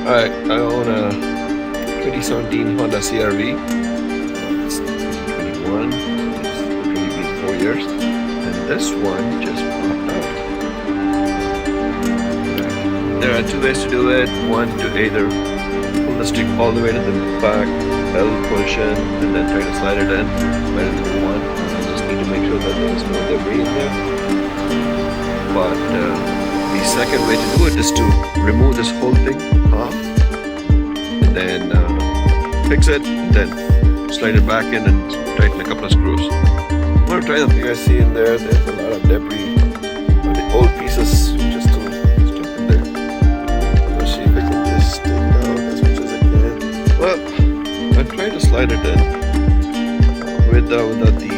Alright, I own a 2017 Honda CRV. It's 2021. It's literally been 4 years. And this one just popped out. There are two ways to do it. One, to either pull the stick all the way to the back, bell position, and then try to slide it in. Better than one. I just need to make sure that there is no debris in there. But the second way to do it is to remove this whole thing off and then fix it, and then slide it back in and tighten a couple of screws. I'm going to try something. You guys see in there's a lot of debris on the old pieces, just to stuff in there. Let's see if I can just take it out as much as I can. Well, I tried to slide it in without the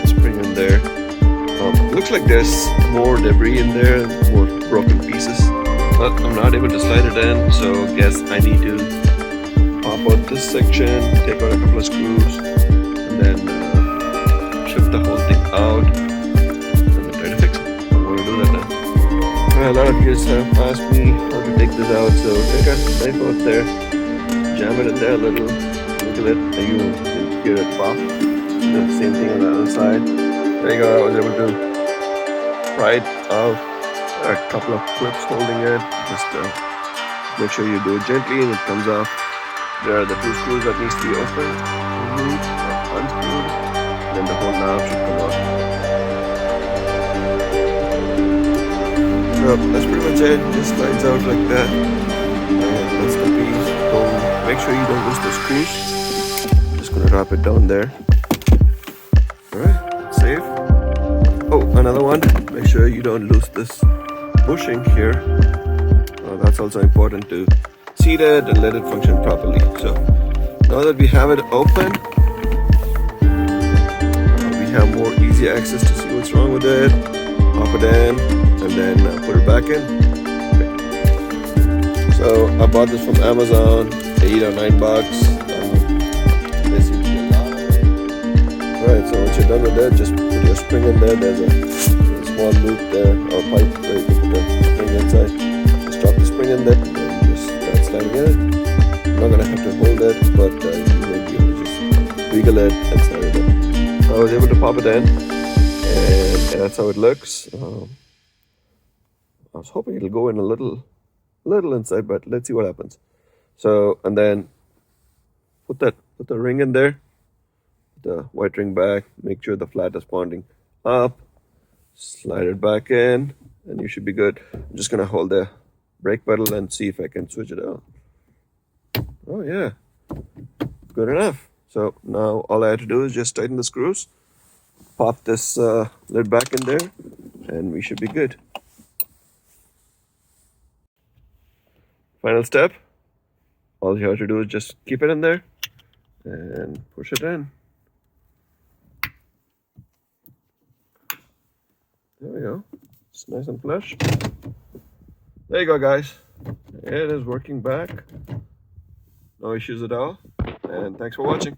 spring in there. Looks like there's more debris in there, more broken pieces, but I'm not able to slide it in, so I guess I need to pop out this section, take out a couple of screws, and then strip the whole thing out, and then try to fix it. I'm going to do that now. A lot of you have asked me how to take this out, so take a knife out there, jam it in there a little, wiggle it, and you can hear it pop. Do the same thing on the other side. There you go, I was able to pry it out. There are a couple of clips holding it. Just make sure you do it gently and it comes off. There are the two screws that needs to be opened, removed, unscrewed, and then the whole knob should come off. So that's pretty much it. It just slides out like that. And that's the piece. Don't make sure you don't lose the screws. Just gonna wrap it down there. Alright, safe. Oh, another one. Make sure you don't lose this bushing here. That's also important to seat it and let it function properly. So now that we have it open, we have more easy access to see what's wrong with it. Pop it in and then put it back in. Okay. So I bought this from Amazon, $8 or $9. There seems to be a lot of it. Alright, so once you're done with that, just put your spring in there. There's a small loop there, or pipe where you can put the spring inside. Just drop the spring in there and just start sliding it. You're not gonna have to hold it, but you may be able to just wiggle it and slide it in. I was able to pop it in, and that's how it looks. I was hoping it'll go in a little inside, but let's see what happens. So, and then put the ring in there, the white ring back, make sure the flat is pointing up, slide it back in, and you should be good. I'm just gonna hold the brake pedal and see if I can switch it out. Oh yeah, good enough. So now all I have to do is just tighten the screws, pop this lid back in there, and we should be good. Final step, all you have to do is just keep it in there and push it in. There we go. It's nice and flush. There you go, guys. It is working back. No issues at all. And thanks for watching.